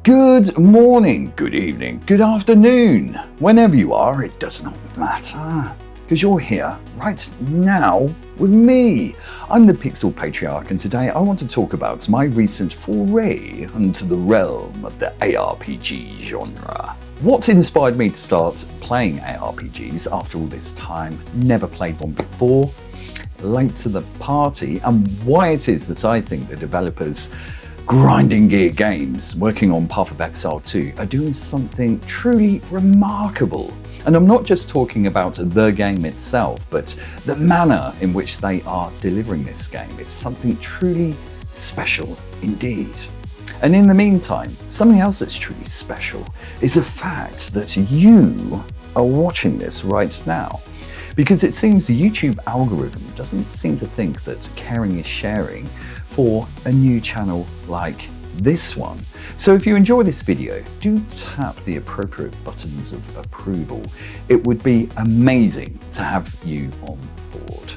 Good morning, good evening, good afternoon. Whenever you are, it does not matter, because you're here right now with me. I'm the Pixel Patriarch, and today I want to talk about my recent foray into the realm of the ARPG genre. What inspired me to start playing ARPGs after all this time, never played one before, late to the party, and why it is that I think the developers Grinding Gear Games working on Path of Exile 2 are doing something truly remarkable. And I'm not just talking about the game itself, but the manner in which they are delivering this game. It's something truly special indeed. And in the meantime, something else that's truly special is the fact that you are watching this right now. Because it seems the YouTube algorithm doesn't seem to think that caring is sharing for a new channel like this one. So if you enjoy this video, do tap the appropriate buttons of approval. It would be amazing to have you on board.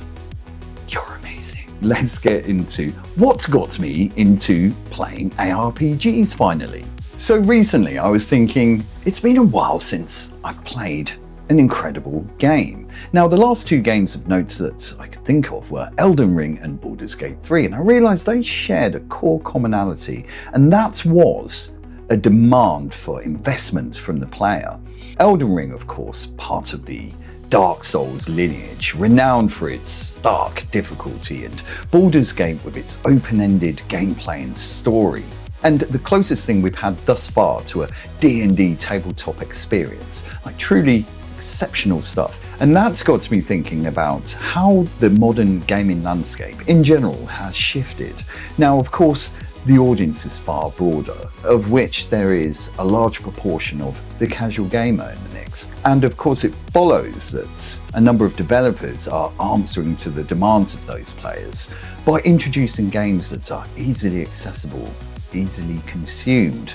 You're amazing. Let's get into what got me into playing ARPGs finally. So recently I was thinking, it's been a while since I've played an incredible game. Now, the last two games of note that I could think of were Elden Ring and Baldur's Gate 3, and I realized they shared a core commonality, and that was a demand for investment from the player. Elden Ring, of course, part of the Dark Souls lineage, renowned for its stark difficulty, and Baldur's Gate with its open-ended gameplay and story. And the closest thing we've had thus far to a D&D tabletop experience, like truly exceptional stuff. And that's got me thinking about how the modern gaming landscape in general has shifted. Now, of course, the audience is far broader, of which there is a large proportion of the casual gamer in the mix. And of course, it follows that a number of developers are answering to the demands of those players by introducing games that are easily accessible, easily consumed,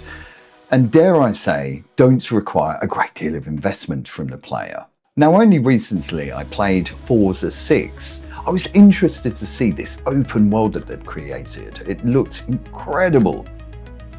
and dare I say, don't require a great deal of investment from the player. Now, only recently I played Forza 6. I was interested to see this open world that they'd created. It looked incredible.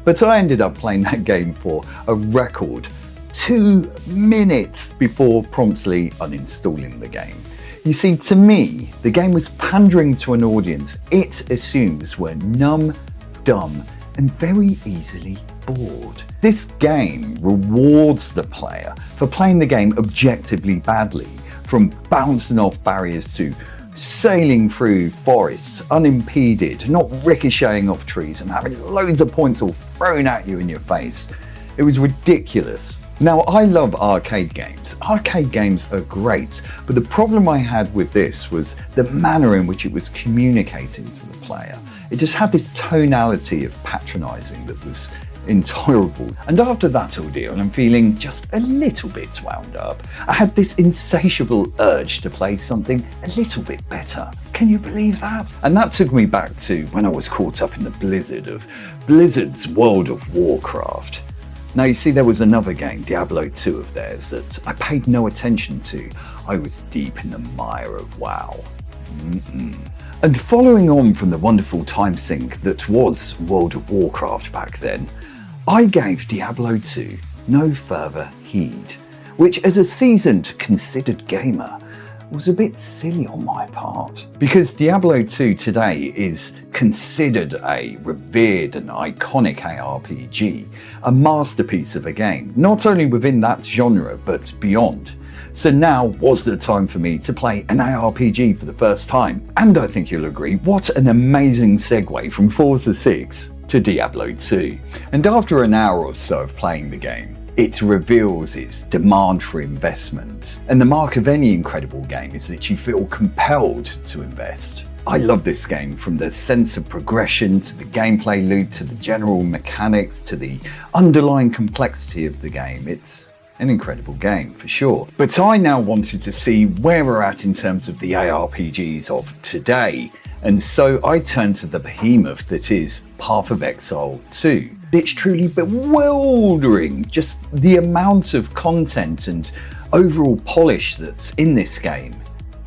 But I ended up playing that game for a record 2 minutes before promptly uninstalling the game. You see, to me, the game was pandering to an audience it assumes were numb, dumb, and very easily bored. This game rewards the player for playing the game objectively badly, from bouncing off barriers to sailing through forests unimpeded, not ricocheting off trees and having loads of points all thrown at you in your face. It was ridiculous. Now, I love arcade games. Arcade games are great, but the problem I had with this was the manner in which it was communicating to the player. It just had this tonality of patronizing that was intolerable. And after that ordeal, I'm feeling just a little bit wound up. I had this insatiable urge to play something a little bit better. Can you believe that? And that took me back to when I was caught up in the blizzard of Blizzard's World of Warcraft. Now, you see, there was another game, Diablo II of theirs, that I paid no attention to. I was deep in the mire of WoW. And following on from the wonderful time sink that was World of Warcraft back then, I gave Diablo 2 no further heed, which as a seasoned, considered gamer was a bit silly on my part. Because Diablo 2 today is considered a revered and iconic ARPG, a masterpiece of a game, not only within that genre, but beyond. So now was the time for me to play an ARPG for the first time. And I think you'll agree, what an amazing segue from Forza 6 to Diablo 2. And after an hour or so of playing the game, it reveals its demand for investment. And the mark of any incredible game is that you feel compelled to invest. I love this game, from the sense of progression to the gameplay loop to the general mechanics to the underlying complexity of the game. It's an incredible game for sure. But I now wanted to see where we're at in terms of the ARPGs of today. And so I turned to the behemoth that is Path of Exile 2. It's truly bewildering, just the amount of content and overall polish that's in this game.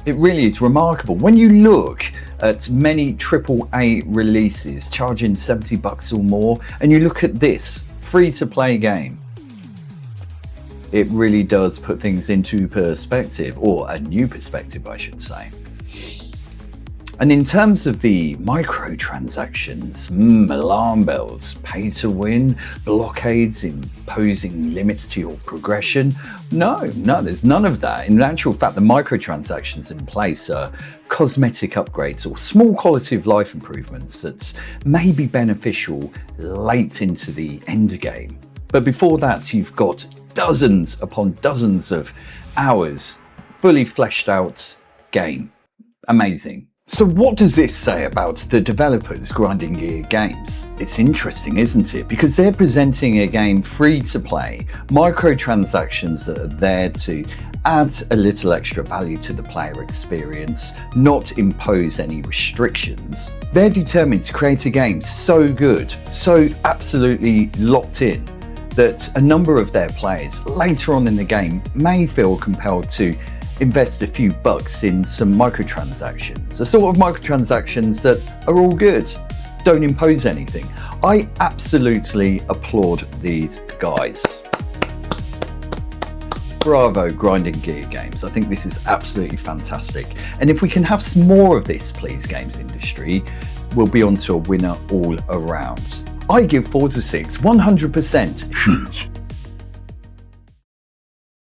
It really is remarkable. When you look at many AAA releases charging $70 or more, and you look at this free-to-play game. It really does put things into perspective, or a new perspective, I should say. And in terms of the microtransactions, alarm bells, pay to win, blockades imposing limits to your progression. No, there's none of that. In actual fact, the microtransactions in place are cosmetic upgrades or small quality of life improvements that may be beneficial late into the end game. But before that, you've got dozens upon dozens of hours, fully fleshed out game. Amazing. So what does this say about the developers Grinding Gear Games? It's interesting, isn't it? Because they're presenting a game free to play, microtransactions that are there to add a little extra value to the player experience, not impose any restrictions. They're determined to create a game so good, so absolutely locked in, that a number of their players later on in the game may feel compelled to invest a few bucks in some microtransactions, the sort of microtransactions that are all good, don't impose anything. I absolutely applaud these guys. Bravo, Grinding Gear Games. I think this is absolutely fantastic. And if we can have some more of this, please, games industry, we'll be on to a winner all around. I give Forza 6 100%